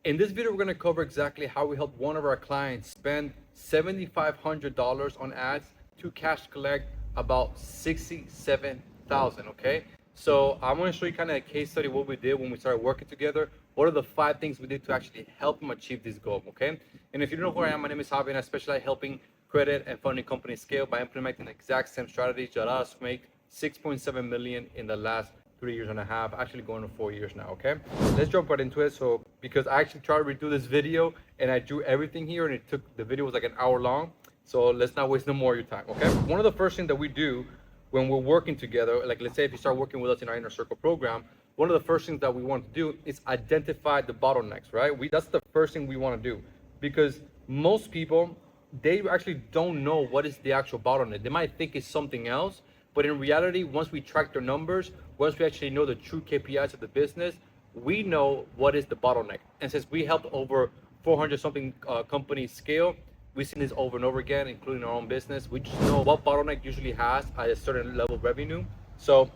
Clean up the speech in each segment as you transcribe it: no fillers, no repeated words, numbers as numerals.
In this video, we're going to cover exactly how we helped one of our clients spend $7,500 on ads to cash collect about $67,000. Okay, so I'm going to show you kind of a case study what we did when we started working together. What are the 5 things we did to actually help him achieve this goal? Okay, and if you don't know who I am, my name is Javi, and I specialize in helping credit and funding companies scale by implementing the exact same strategies that allowed us to make 6.7 million in the last 3 years and a half, actually going to 4 years now. Okay, let's jump right into it. So because I actually tried to redo this video and I drew everything here, and it took, the video was like an hour long, so let's not waste no more of your time. Okay, one of the first things that we do when we're working together, like let's say if you start working with us in our inner circle program, one of the first things that we want to do is identify the bottlenecks, right? That's the first thing we want to do, because most people, they actually don't know what is the actual bottleneck. They might think it's something else, but in reality, once we track their numbers, once we actually know the true KPIs of the business, we know what is the bottleneck. And since we helped over 400 something companies scale, we've seen this over and over again, including our own business. We just know what bottleneck usually has at a certain level of revenue. So,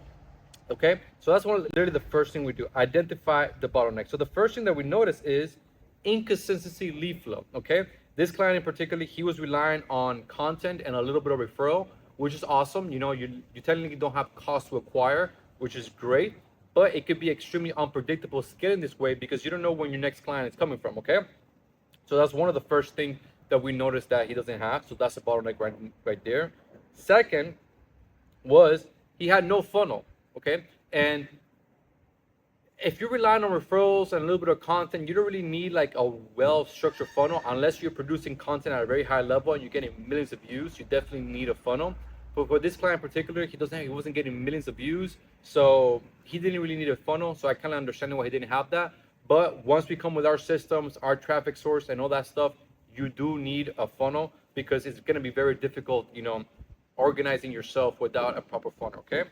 okay, so that's literally the first thing we do, identify the bottleneck. So the first thing that we notice is inconsistency lead flow. Okay, this client in particular, he was relying on content and a little bit of referral, which is awesome. You know, you technically don't have cost to acquire, which is great, but it could be extremely unpredictable scaling this way because you don't know when your next client is coming from. Okay, so that's one of the first things that we noticed that he doesn't have. So that's a bottleneck right there. Second was he had no funnel. Okay, and if you're relying on referrals and a little bit of content, you don't really need like a well-structured funnel unless you're producing content at a very high level and you're getting millions of views. You definitely need a funnel. But for this client in particular, he wasn't getting millions of views, so he didn't really need a funnel. So I kind of understand why he didn't have that. But once we come with our systems, our traffic source, and all that stuff, you do need a funnel because it's going to be very difficult, you know, organizing yourself without a proper funnel. Okay.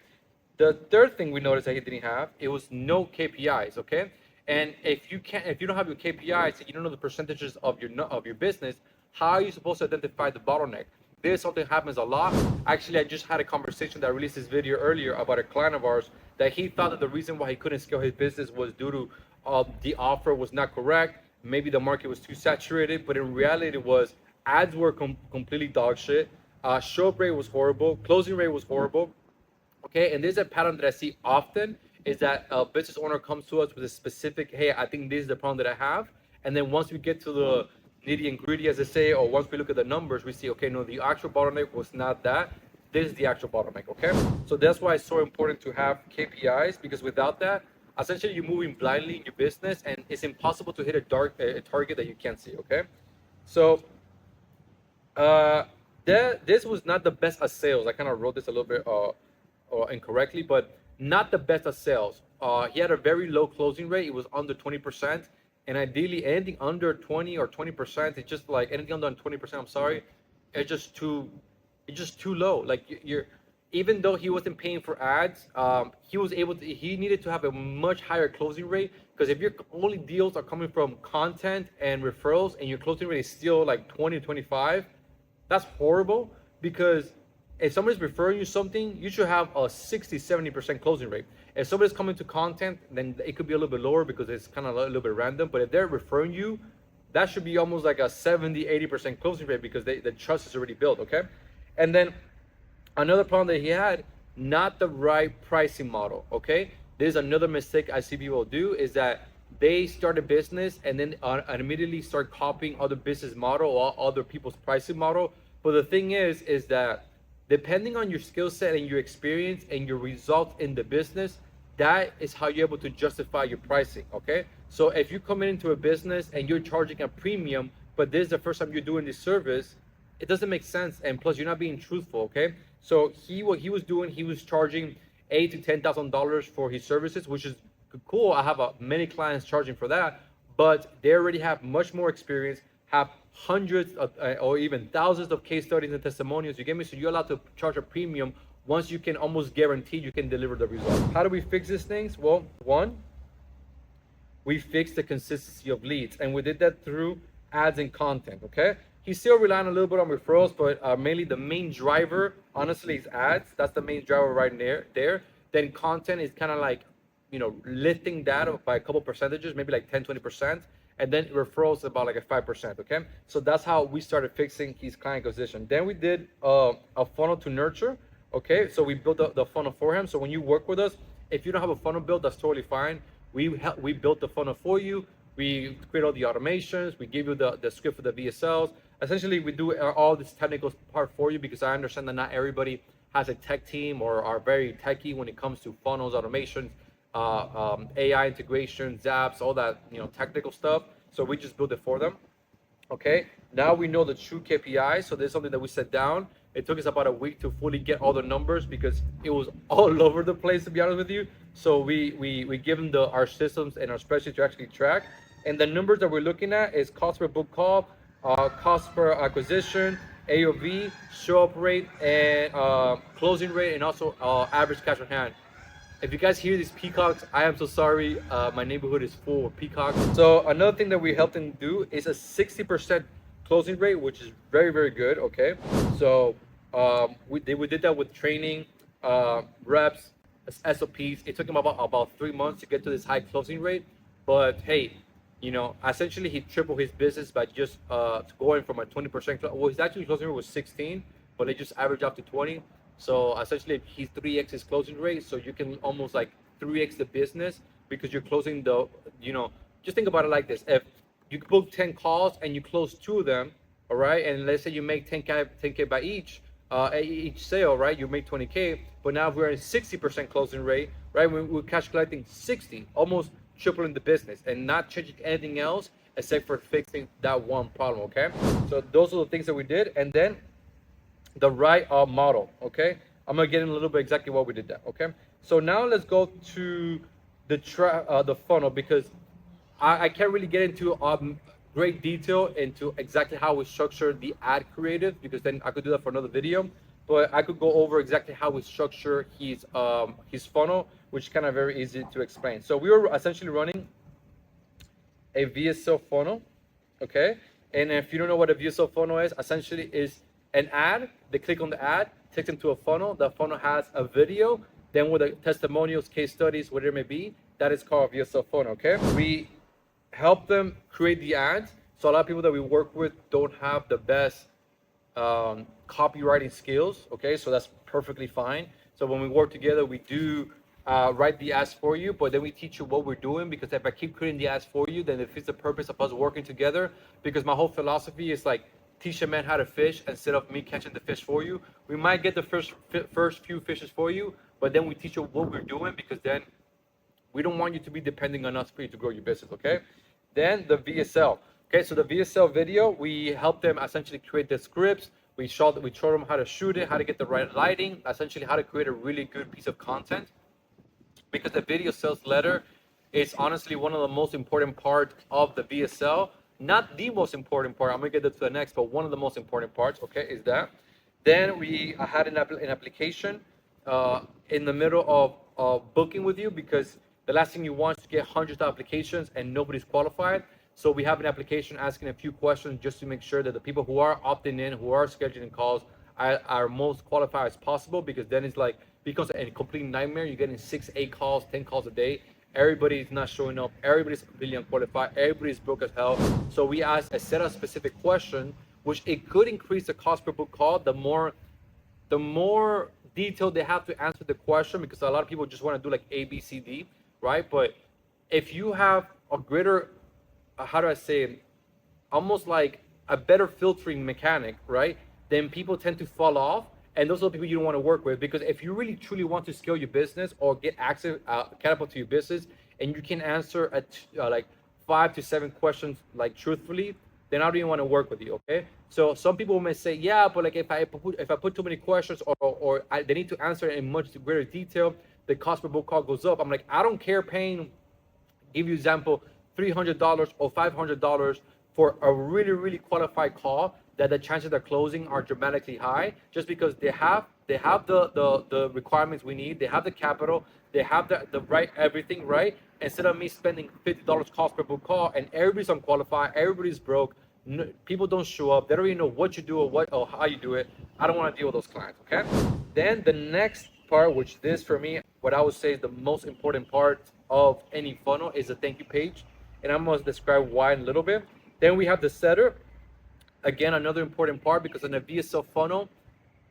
The third thing we noticed that he didn't have, it was no KPIs. Okay, and if you don't have your KPIs, and you don't know the percentages of your business, how are you supposed to identify the bottleneck? This something happens a lot. Actually, I just had a conversation that I released this video earlier about a client of ours that he thought that the reason why he couldn't scale his business was due to the offer was not correct. Maybe the market was too saturated, but in reality, it was ads were completely dog shit. Show up rate was horrible. Closing rate was horrible. Okay, and there's a pattern that I see often is that a business owner comes to us with a specific, hey, I think this is the problem that I have. And then once we get to the nitty and gritty, as I say, or once we look at the numbers, we see, okay, no, the actual bottleneck was not that. This is the actual bottleneck, okay? So that's why it's so important to have KPIs, because without that, essentially you're moving blindly in your business and it's impossible to hit a target that you can't see, okay? So this was not the best at sales. I kind of wrote this a little bit incorrectly, but not the best at sales. He had a very low closing rate. It was under 20%, and ideally anything under 20 or 20%, it's just like anything under 20%. I'm sorry, it's just too low. Like you're even though he wasn't paying for ads, he needed to have a much higher closing rate, because if your only deals are coming from content and referrals and your closing rate is still like 20 to 25, that's horrible. Because if somebody's referring you something, you should have a 60-70% closing rate. If somebody's coming to content, then it could be a little bit lower because it's kind of a little bit random. But if they're referring you, that should be almost like a 70-80% closing rate because the trust is already built. Okay, and then another problem that he had, not the right pricing model. Okay, there's another mistake I see people do, is that they start a business and then immediately start copying other business model or other people's pricing model. But the thing is that depending on your skill set and your experience and your results in the business, that is how you're able to justify your pricing. Okay, so if you come into a business and you're charging a premium, but this is the first time you're doing this service, it doesn't make sense. And plus, you're not being truthful. Okay, so what he was doing, he was charging $8,000 to $10,000 for his services, which is cool. I have many clients charging for that, but they already have much more experience, have hundreds of, or even thousands of case studies and testimonials. You get me? So you're allowed to charge a premium once you can almost guarantee you can deliver the results. How do we fix these things? Well, one, we fixed the consistency of leads, and we did that through ads and content. Okay, he's still relying a little bit on referrals, but mainly the main driver, honestly, is ads. That's the main driver right there. Then content is kind of like, you know, lifting that by a couple percentages, maybe like 10-20%. and then referrals about like a 5%. Okay, so that's how we started fixing his client acquisition. Then we did a funnel to nurture. Okay, so we built the funnel for him. So when you work with us, if you don't have a funnel built, that's totally fine. We built the funnel for you. We create all the automations. We give you the script for the VSLs. Essentially, we do all this technical part for you, because I understand that not everybody has a tech team or are very techy when it comes to funnels, automation, AI integration, Zaps, all that technical stuff. So we just build it for them. Okay, now we know the true KPIs. So there's something that we set down. It took us about a week to fully get all the numbers, because it was all over the place, to be honest with you. So we give them our systems and our spreadsheet to actually track. And the numbers that we're looking at is cost per book call, cost per acquisition, AOV, show up rate, and closing rate, and also average cash on hand. If you guys hear these peacocks, I am so sorry. My neighborhood is full of peacocks. So another thing that we helped them do is a 60% closing rate, which is very, very good. Okay, so we did that with training, reps, SOPs. It took him about 3 months to get to this high closing rate. But hey, essentially he tripled his business by just going from a 20%. Well, his actual closing rate was 16, but they just averaged up to 20. So essentially he's 3x his closing rate. So you can almost like 3x the business, because you're closing just think about it like this. If you book 10 calls and you close 2 of them, all right, and let's say you make 10K by each sale, right, you make 20K. But now if we're at 60% closing rate, right, we're cash collecting 60, almost tripling the business, and not changing anything else except for fixing that one problem. Okay, so those are the things that we did. And then the right model. Okay, I'm gonna get in a little bit exactly what we did there. Okay, so now let's go to the funnel, because I can't really get into great detail into exactly how we structure the ad creative, because then I could do that for another video. But I could go over exactly how we structure his funnel, which is kind of very easy to explain. So we were essentially running a VSL funnel. Okay, and if you don't know what a VSL funnel is, essentially is an ad. They click on the ad, takes them to a funnel. The funnel has a video, then with the testimonials, case studies, whatever it may be. That is called a VSL funnel. Okay, we help them create the ads. So a lot of people that we work with don't have the best copywriting skills. Okay, so that's perfectly fine. So when we work together, we do write the ads for you, but then we teach you what we're doing, because if I keep creating the ads for you, then it fits the purpose of us working together. Because my whole philosophy is like, teach a man how to fish instead of me catching the fish for you. We might get the first few fishes for you, but then we teach you what we're doing, because then we don't want you to be depending on us for you to grow your business. Okay, then the VSL. Okay, so the VSL video, we help them essentially create the scripts. We show them how to shoot it, how to get the right lighting, essentially how to create a really good piece of content. Because the video sales letter is honestly one of the most important parts of the VSL. Not the most important part, I'm gonna get to the next, but one of the most important parts, okay, is that. Then we had an application in the middle of booking with you, because the last thing you want is to get hundreds of applications and nobody's qualified. So we have an application asking a few questions just to make sure that the people who are opting in, who are scheduling calls, are most qualified as possible, because then it's like, becomes a complete nightmare. You're getting 6, 8 calls, 10 calls a day. Everybody's not showing up. Everybody's completely unqualified. Everybody's broke as hell. So we asked a set of specific questions, which it could increase the cost per book call. The more detailed they have to answer the question, because a lot of people just want to do like A, B, C, D, right? But if you have a greater, how do I say it? Almost like a better filtering mechanic, right? Then people tend to fall off. And those are the people you don't want to work with, because if you really truly want to scale your business or get access, catapult to your business, and you can answer like 5 to 7 questions like truthfully, then I don't even want to work with you. Okay. So some people may say, yeah, but like if I put too many questions or they need to answer in much greater detail, the cost per book call goes up. I'm like, I don't care paying, give you example, $300 or $500 for a really, really qualified call, that the chances of closing are dramatically high, just because they have the requirements we need, they have the capital, they have the right everything, right? Instead of me spending $50 cost per book call and everybody's unqualified, everybody's broke, people don't show up, they don't even know what you do or how you do it. I don't want to deal with those clients. Okay. Then the next part, which this for me, what I would say is the most important part of any funnel, is a thank you page. and I'm going to describe why in a little bit. Then we have the setter. Again, another important part, because in a VSL funnel,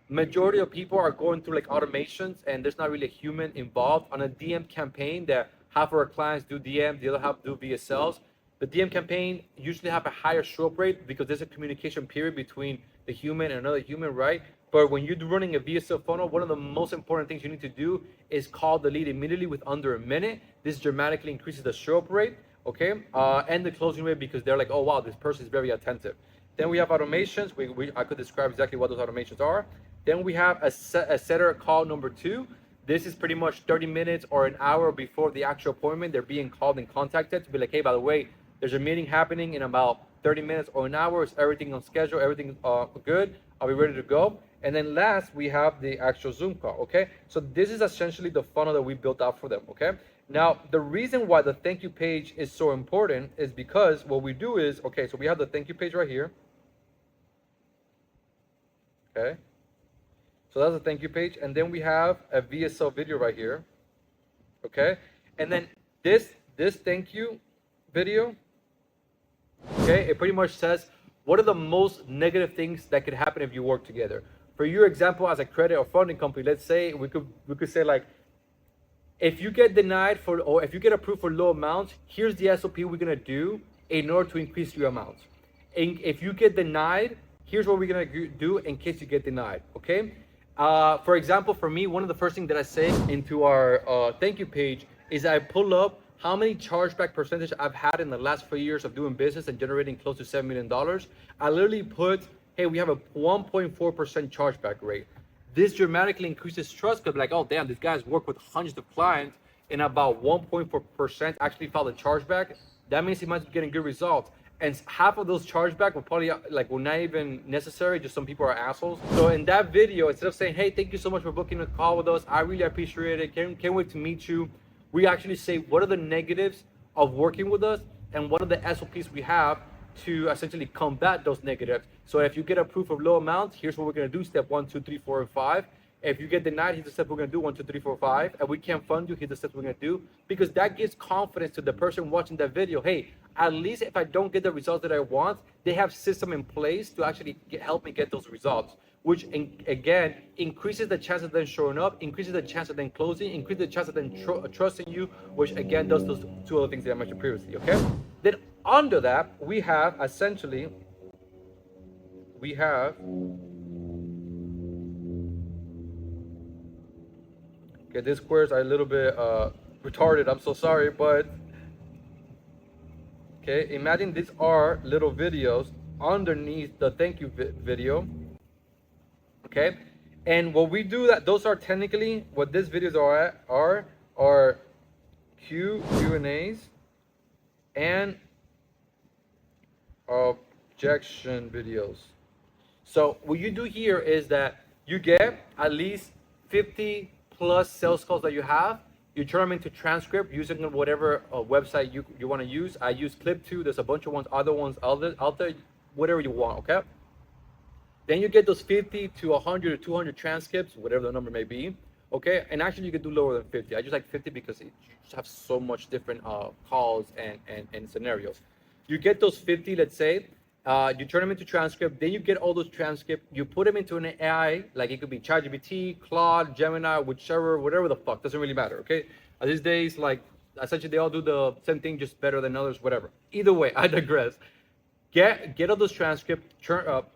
majority of people are going through like automations and there's not really a human involved. On a DM campaign, that half of our clients do DM, the other half do VSLs. The DM campaign usually have a higher show up rate because there's a communication period between the human and another human, right? But when you're running a VSL funnel, one of the most important things you need to do is call the lead immediately with under a minute. This dramatically increases the show up rate, okay? And the closing rate, because they're like, oh wow, this person is very attentive. Then we have automations. I could describe exactly what those automations are. Then we have a setter call number 2. This is pretty much 30 minutes or an hour before the actual appointment. They're being called and contacted to be like, hey, by the way, there's a meeting happening in about 30 minutes or an hour. Is everything on schedule? Everything good? Are we ready to go? And then last, we have the actual Zoom call, okay? So this is essentially the funnel that we built out for them, okay? Now, the reason why the thank you page is so important is because what we do is, okay, so we have the thank you page right here, okay? So that's a thank you page. And then we have a VSL video right here. Okay. And then this thank you video, okay, it pretty much says what are the most negative things that could happen if you work together. For your example, as a credit or funding company, let's say we could say like, if you get denied for, or if you get approved for low amounts, here's the SOP we're gonna do in order to increase your amounts. And if you get denied, here's what we're gonna do in case you get denied, okay? For example, for me, one of the first things that I say into our thank you page is I pull up how many chargeback percentage I've had in the last 4 years of doing business and generating close to $7 million. I literally put, hey, we have a 1.4% chargeback rate. This dramatically increases trust because like, oh damn, these guys work with hundreds of clients and about 1.4% actually filed a chargeback. That means he might be getting good results. And half of those chargeback will probably were not even necessary, just some people are assholes. So in that video, instead of saying, hey, thank you so much for booking a call with us, I really appreciate it, can't wait to meet you, we actually say what are the negatives of working with us and what are the SOPs we have to essentially combat those negatives. So if you get approved for low amounts, here's what we're gonna do, step 1, 2, 3, 4, and 5. If you get denied, here's the step we're gonna do, 1, 2, 3, 4, 5. And we can't fund you, here's the steps we're gonna do. Because that gives confidence to the person watching that video. Hey, at least if I don't get the results that I want, they have system in place to actually help me get those results. Which again, increases the chance of them showing up, increases the chance of them closing, increases the chance of them trusting you, which again does those 2 other things that I mentioned previously, okay? Then under that, we have essentially, okay, this squares are a little bit retarded, I'm so sorry, but okay, imagine these are little videos underneath the thank you video, okay? And what we do, that those are technically what these videos are Q&As and objection videos. So what you do here is that you get at least 50 plus sales calls that you have. You turn them into transcript using whatever website you want to use. I use Clip2. There's a bunch of other ones out there, whatever you want, okay? Then you get those 50 to 100 or 200 transcripts, whatever the number may be, okay? And actually you can do lower than 50. I just like 50 because it just have so much different calls and scenarios. You get those 50, let's say, you turn them into transcript, then you get all those transcripts, you put them into an AI, like it could be ChatGPT, Claude, Gemini, whichever, whatever the fuck, doesn't really matter, okay? These days, like, essentially they all do the same thing, just better than others, whatever. Either way, I digress. Get all those transcripts,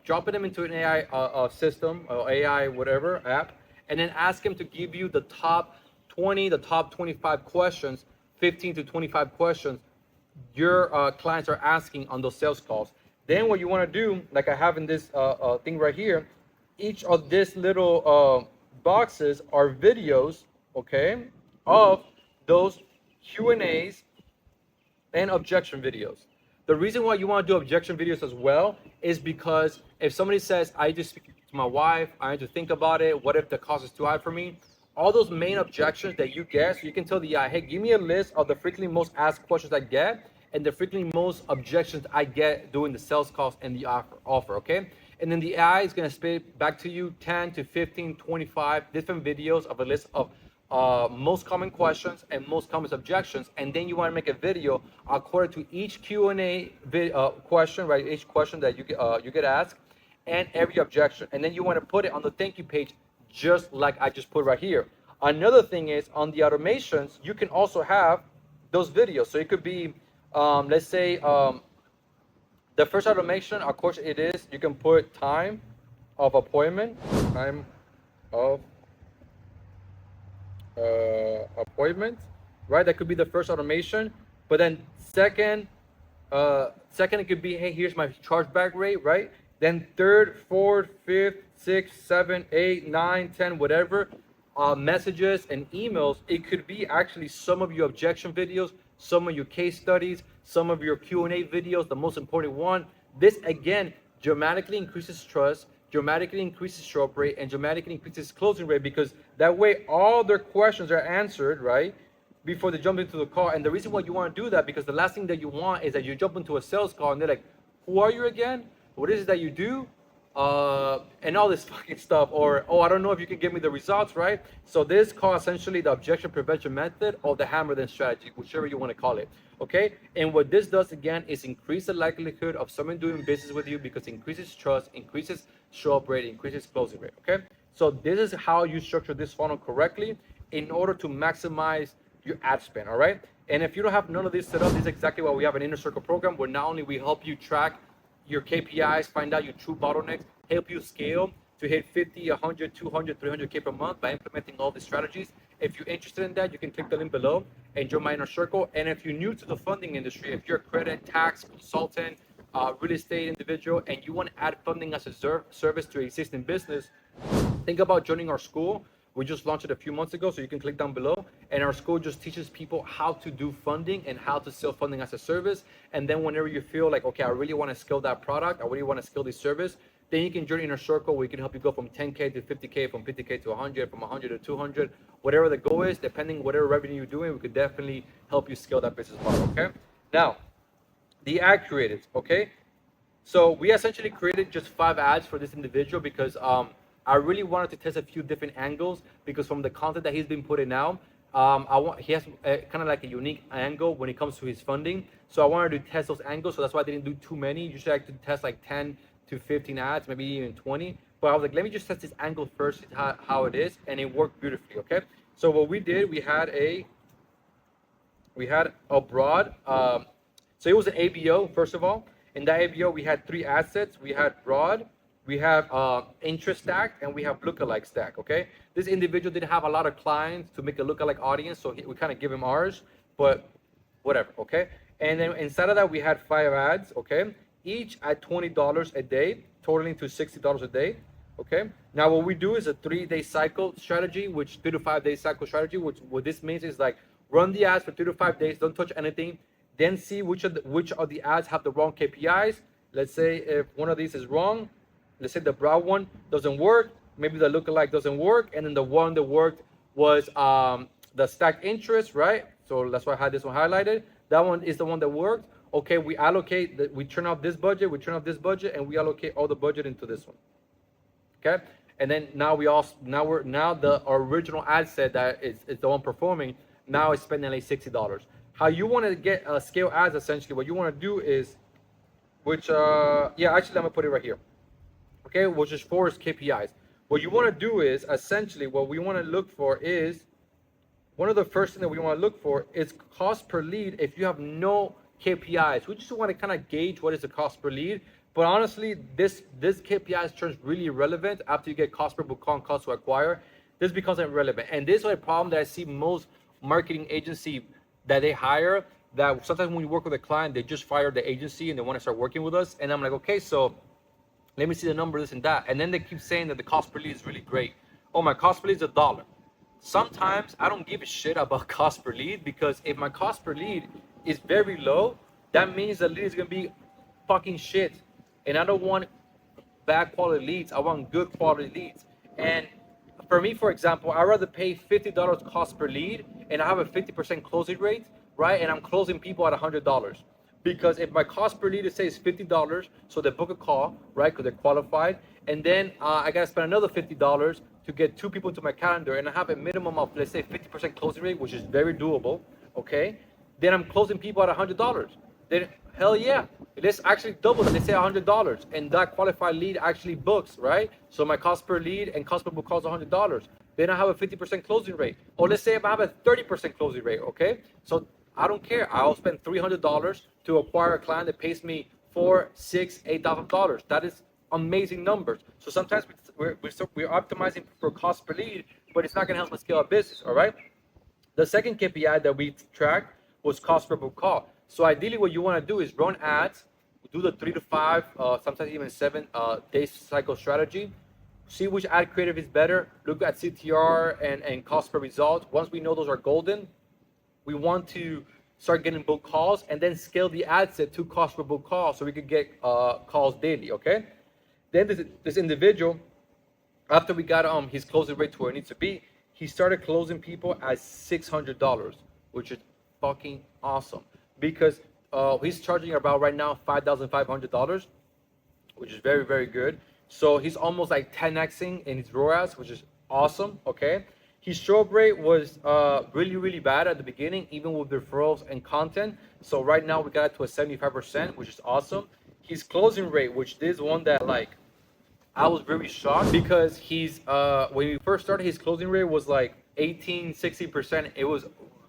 dropping them into an AI system, or AI, whatever, app, and then ask him to give you the top 20, the top 25 questions, 15 to 25 questions your clients are asking on those sales calls. Then what you want to do, like I have in this thing right here, each of these little boxes are videos, okay, of those Q&As and objection videos. The reason why you want to do objection videos as well is because if somebody says, I just speak to my wife, I need to think about it, what if the cost is too high for me? All those main objections that you get, so you can tell the AI, hey, give me a list of the frequently most asked questions I get and the frequently most objections I get during the sales calls and the offer, okay? And then the AI is gonna spit back to you 10 to 15, 25 different videos of a list of most common questions and most common objections, and then you want to make a video according to each Q&A question, right? Each question that you get asked, and every objection, and then you want to put it on the thank you page, just like I just put right here. Another thing is on the automations, you can also have those videos. So it could be, let's say, the first automation, of course, it is, you can put time of appointment, time of appointment, right? That could be the first automation. But then second, it could be, hey, here's my chargeback rate, right? Then third, fourth, fifth, sixth, seven, eight, nine, 10, whatever, messages and emails. It could be actually some of your objection videos, some of your case studies, some of your Q&A videos, the most important one. This, again, dramatically increases trust, dramatically increases show up rate, and dramatically increases closing rate, because that way all their questions are answered, right, before they jump into the call. And the reason why you want to do that, because the last thing that you want is that you jump into a sales call and they're like, who are you again? What is it that you do? And all this fucking stuff, or, oh, I don't know if you can give me the results, right? So this call essentially the objection prevention method, or the hammer then strategy, whichever you want to call it, okay? And what this does, again, is increase the likelihood of someone doing business with you, because it increases trust, increases show up rate, increases closing rate, okay? So this is how you structure this funnel correctly in order to maximize your ad spend, all right? And if you don't have none of this set up, this is exactly why we have an inner circle program, where not only we help you track your KPIs, find out your true bottlenecks, help you scale to hit 50, 100, 200, 300K per month by implementing all these strategies. If you're interested in that, you can click the link below and join my inner circle. And if you're new to the funding industry, if you're a credit, tax, consultant, real estate individual, and you want to add funding as a service to existing business, think about joining our school. We just launched it a few months ago, so you can click down below. And our school just teaches people how to do funding and how to sell funding as a service. And then whenever you feel like, okay, I really want to scale that product, I really want to scale this service, then you can join Inner Circle. We can help you go from 10K to 50K, from 50K to 100, from 100 to 200, whatever the goal is, depending whatever revenue you're doing, we could definitely help you scale that business model, okay? Now, the ad creatives, okay? So we essentially created just 5 ads for this individual, because I really wanted to test a few different angles, because from the content that he's been putting out, he has kind of like a unique angle when it comes to his funding. So I wanted to test those angles. So that's why I didn't do too many. Usually I like to test like 10 to 15 ads, maybe even 20. But I was like, let me just test this angle first, how it is, and it worked beautifully. Okay. So what we did, we had a broad. So it was an ABO first of all. In that ABO, we had 3 assets. We had broad, we have interest stack, and we have lookalike stack, okay? This individual didn't have a lot of clients to make a lookalike audience, so we kind of give him ours, but whatever, okay? And then inside of that, we had 5 ads, okay? Each at $20 a day, totaling to $60 a day, okay? Now what we do is a 3-day cycle strategy, which 3 to 5 day cycle strategy, which what this means is like run the ads for 3 to 5 days, don't touch anything, then see which of the ads have the wrong KPIs. Let's say if one of these is wrong, let's say the broad one doesn't work, maybe the lookalike doesn't work, and then the one that worked was the stacked interest, right? So that's why I had this one highlighted. That one is the one that worked. Okay, we allocate, we turn off this budget, and we allocate all the budget into this one. Okay, and then now the original ad set that is the one performing now is spending like $60. How you want to get scale ads, essentially, what you want to do is, actually, let me put it right here. Okay, which is 4 is KPIs. What you want to do is, essentially, what we want to look for is, one of the first things that we want to look for is cost per lead if you have no KPIs. We just want to kind of gauge what is the cost per lead. But honestly, this KPIs turns really relevant after you get cost per book on, cost to acquire. This becomes irrelevant. And this is a problem that I see most marketing agency that they hire, that sometimes when you work with a client, they just fire the agency and they want to start working with us. And I'm like, okay, so let me see the number, this and that. And then they keep saying that the cost per lead is really great. Oh, my cost per lead is $1. Sometimes I don't give a shit about cost per lead, because if my cost per lead is very low, that means the lead is going to be fucking shit. And I don't want bad quality leads. I want good quality leads. And for me, for example, I'd rather pay $50 cost per lead and I have a 50% closing rate, right? And I'm closing people at $100. Because if my cost per lead, say, is $50, so they book a call, right? Because they're qualified. And then I got to spend another $50 to get 2 people to my calendar and I have a minimum of, let's say, 50% closing rate, which is very doable, okay? Then I'm closing people at $100. Then hell yeah, let's actually double that. Let's say $100, and that qualified lead actually books, right? So my cost per lead and cost per book calls $100. Then I have a 50% closing rate. Or let's say if I have a 30% closing rate, okay? So I don't care. I'll spend $300 to acquire a client that pays me $4,000, $6,000, $8,000. That is amazing numbers. So sometimes we're optimizing for cost per lead, but it's not going to help us scale our business. All right. The second KPI that we tracked was cost per book call. So ideally, what you want to do is run ads, do the 3 to 5, sometimes even 7 day cycle strategy. See which ad creative is better. Look at CTR and cost per result. Once we know those are golden, we want to start getting book calls and then scale the ad set to cost per book call so we could get calls daily, okay? Then this individual, after we got his closing rate to where it needs to be, he started closing people at $600, which is fucking awesome because he's charging about right now $5,500, which is very good. So he's almost like 10xing in his ROAS, which is awesome, okay? His show up rate was really bad at the beginning, even with referrals and content. So right now we got it to a 75%, which is awesome. His closing rate, which is one that like I was very shocked because he's when we first started, his closing rate was like 18-60%. It was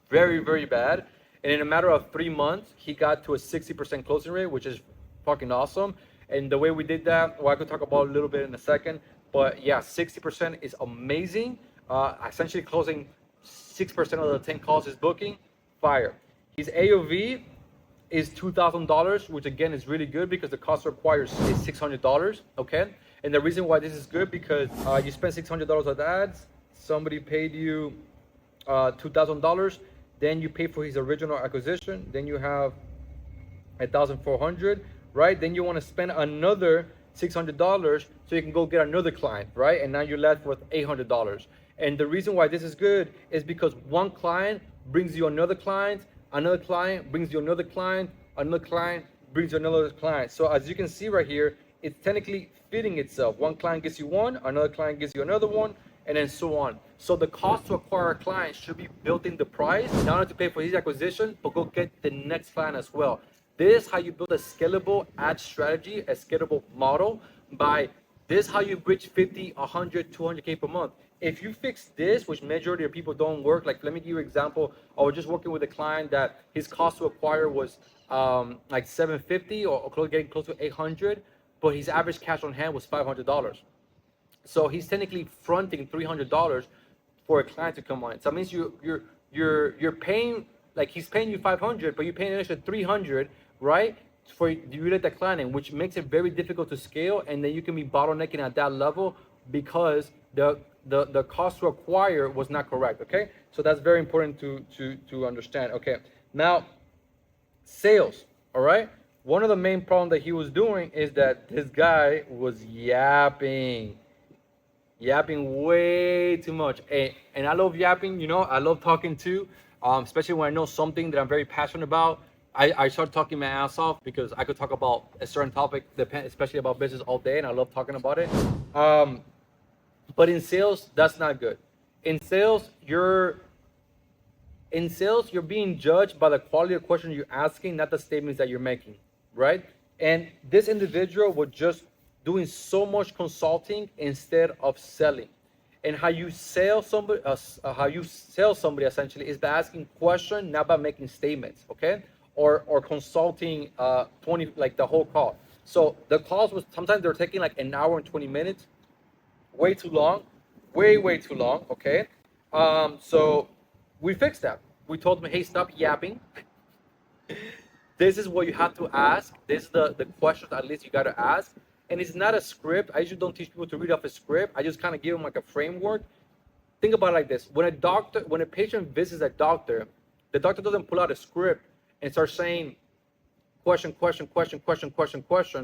very bad, and in a matter of 3 months, he got to a 60% closing rate, which is fucking awesome. And the way we did that, well, I could talk about a little bit in a second, but yeah, 60% is amazing. Essentially closing 6% of the 10 calls is booking, fire. His AOV is $2,000, which again is really good because the cost required is $600, okay? And the reason why this is good because you spend $600 on ads, somebody paid you $2,000, then you pay for his original acquisition, then you have $1,400, right? Then you want to spend another $600 so you can go get another client, right? And now you're left with $800. And the reason why this is good is because one client brings you another client brings you another client brings you another client. So as you can see right here, it's technically fitting itself. One client gets you one, another client gives you another one, and then so on. So the cost to acquire a client should be built in the price, not only to pay for his acquisition, but go get the next client as well. This is how you build a scalable ad strategy, a scalable model. This is how you bridge 50, 100, 200K per month. If you fix this, which majority of people don't work, like let me give you an example. I was just working with a client that his cost to acquire was like $750 or getting close to $800, but his average cash on hand was $500. So he's technically fronting $300 for a client to come on. So that means you're paying, like he's paying you $500, but you're paying an extra $300, right? For you let that client in, which makes it very difficult to scale, and then you can be bottlenecking at that level because the cost to acquire was not correct. Okay, so that's very important to understand. Okay, now sales. All right, one of the main problems that he was doing is that this guy was yapping way too much, and I love yapping. You know, I love talking too, especially when I know something that I'm very passionate about. I start talking my ass off because I could talk about a certain topic, especially about business, all day, and I love talking about it. But in sales, that's not good. In sales, you're being judged by the quality of questions you're asking, not the statements that you're making, right? And this individual was just doing so much consulting instead of selling. And how you sell somebody essentially is by asking questions, not by making statements, okay? Or consulting 20, like the whole call. So the calls was sometimes they're taking like an hour and 20 minutes, way too long, way too long. Okay, so we fixed that. We told them, hey, stop yapping. This is what you have to ask. This is the questions at least you got to ask. And it's not a script. I usually don't teach people to read off a script. I just kind of give them like a framework. Think about it like this: when a patient visits a doctor, the doctor doesn't pull out a script and start saying question,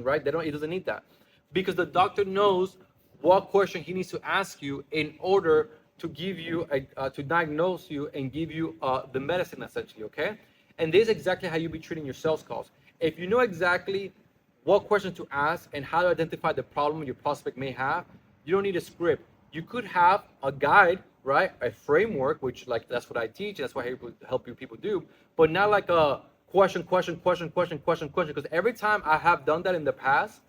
right? He doesn't need that, because the doctor knows what question he needs to ask you in order to give you to diagnose you and give you the medicine essentially, okay? And this is exactly how you be treating your sales calls. If you know exactly what questions to ask and how to identify the problem your prospect may have, you don't need a script. you could have a guide, right? A framework, which like that's what I teach. That's what I help you people do, but not like a question. Because every time I have done that in the past,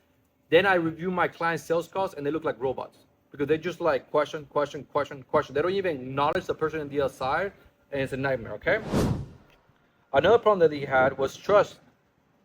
then I review my client sales calls and they look like robots because they just like question. They don't even acknowledge the person on the other side, and it's a nightmare. Okay. Another problem that he had was trust.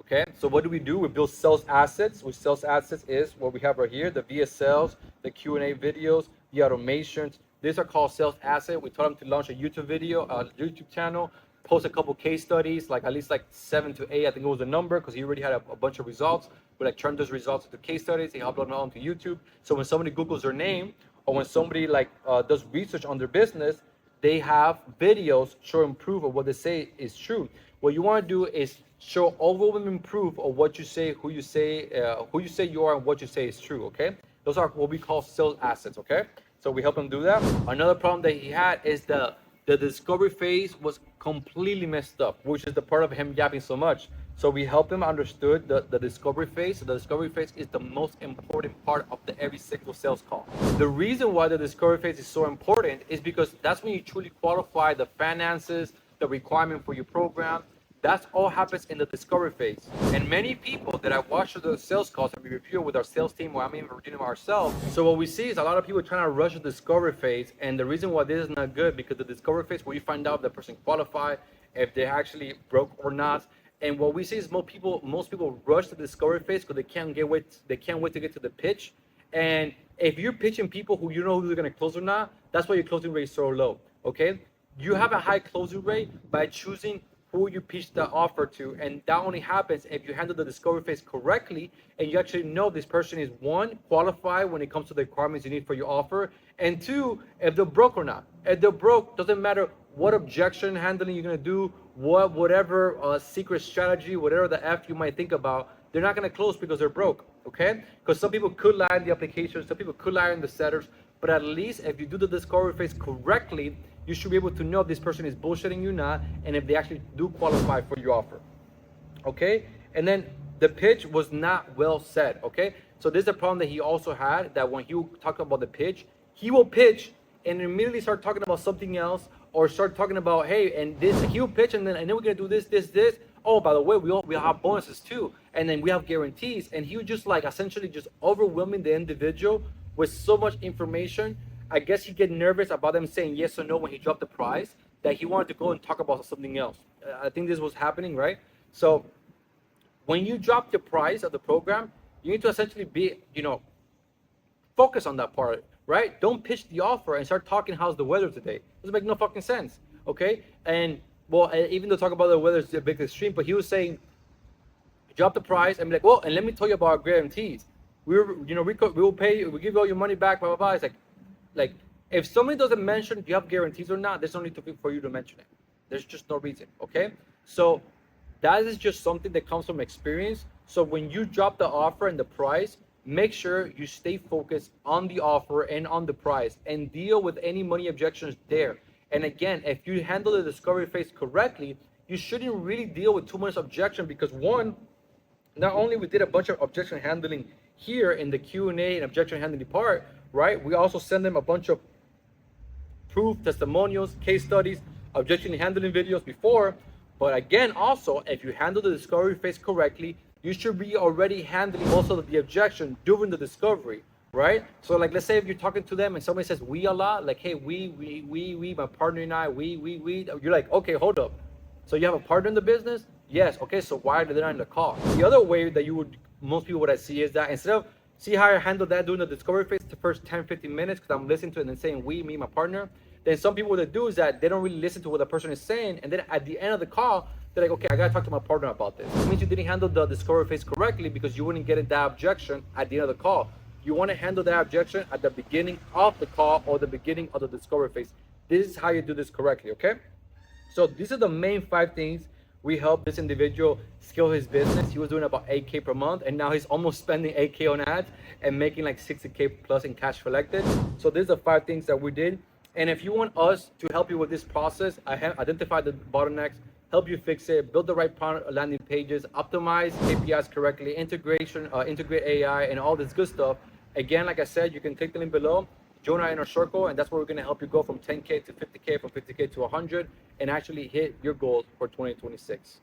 Okay, so what do? We build sales assets, which sales assets is what we have right here, the VSLs, the Q&A videos, the automations. These are called sales assets. We told them to launch a YouTube video, a YouTube channel, post a couple case studies, like at least like 7 to 8, I think it was the number, because he already had a bunch of results. We like turned those results into case studies. He uploaded them onto YouTube. So when somebody Googles their name, or when somebody like does research on their business, they have videos showing proof of what they say is true. What you want to do is show overwhelming proof of what you say, who you say you are, and what you say is true. Okay, those are what we call sales assets. Okay, so we help them do that. Another problem that he had is the discovery phase was completely messed up, which is the part of him yapping so much. So we helped him understood the discovery phase. So the discovery phase is the most important part of every single sales call. The reason why the discovery phase is so important is because that's when you truly qualify the finances, the requirement for your program. That's all happens in the discovery phase. And many people that I watch the sales calls and we review with our sales team, or I mean, we're doing them ourselves. So what we see is a lot of people trying to rush the discovery phase. And the reason why this is not good, because the discovery phase where you find out if the person qualified, if they're actually broke or not. And what we see is most people rush the discovery phase because they can't wait to get to the pitch. And if you're pitching people who you know who they're gonna close or not, that's why your closing rate is so low. Okay, you have a high closing rate by choosing who you pitch the offer to, and that only happens if you handle the discovery phase correctly and you actually know this person is, one, qualified when it comes to the requirements you need for your offer, and two, if they're broke or not. If they're broke, doesn't matter what objection handling you're gonna do, whatever secret strategy, whatever the F you might think about, they're not gonna close because they're broke. Okay, because some people could lie in the application, some people could lie in the setters, but at least if you do the discovery phase correctly, you should be able to know if this person is bullshitting you not, and if they actually do qualify for your offer. Okay, and then the pitch was not well said. Okay, so this is a problem that he also had, that when he talked about the pitch, he will pitch and immediately start talking about something else, or start talking about, hey, and this, he'll pitch, and then we're gonna do this. Oh, by the way, we have bonuses too, and then we have guarantees. And he was just like essentially just overwhelming the individual with so much information. I guess he get nervous about them saying yes or no when he dropped the price, that he wanted to go and talk about something else. I think this was happening, right? So when you drop the price of the program, you need to essentially be, focus on that part, right? Don't pitch the offer and start talking how's the weather today. Doesn't make no fucking sense, okay? And well, even though talk about the weather is a big extreme, but he was saying, drop the price and be like, well, and let me tell you about our guarantees. We will pay you, we give you all your money back, blah, blah, blah. It's like if somebody doesn't mention if you have guarantees or not, there's no need for you to mention it. There's just no reason, okay? So that is just something that comes from experience. So when you drop the offer and the price, make sure you stay focused on the offer and on the price and deal with any money objections there. And again, if you handle the discovery phase correctly, you shouldn't really deal with too much objection, because one, not only we did a bunch of objection handling here in the Q&A and objection handling part, right? We also send them a bunch of proof, testimonials, case studies, objection handling videos before. But again, also, if you handle the discovery phase correctly, you should be already handling also the objection during the discovery, right? So like, let's say if you're talking to them and somebody says we a lot, like, hey, we, my partner and I, we, you're like, okay, hold up. So you have a partner in the business? Yes. Okay, so why are they not in the call? The other way that most people what I see is that instead of, see how I handle that during the discovery phase, the first 10, 15 minutes, because I'm listening to it and saying we, me, my partner. Then some people what they do is that they don't really listen to what the person is saying. And then at the end of the call, they're like, okay, I gotta talk to my partner about this. It means you didn't handle the discovery phase correctly, because you wouldn't get that objection at the end of the call. You wanna handle that objection at the beginning of the call or the beginning of the discovery phase. This is how you do this correctly, okay? So these are the main 5 things we helped this individual scale his business. He was doing about 8K per month, and now he's almost spending 8K on ads and making like 60K plus in cash collected. So these are 5 things that we did. And if you want us to help you with this process, I have identified the bottlenecks, help you fix it, build the right landing pages, optimize KPIs correctly, integrate AI and all this good stuff. Again, like I said, you can click the link below. join our inner circle, and that's where we're going to help you go from 10K to 50K, from 50K to 100, and actually hit your goals for 2026.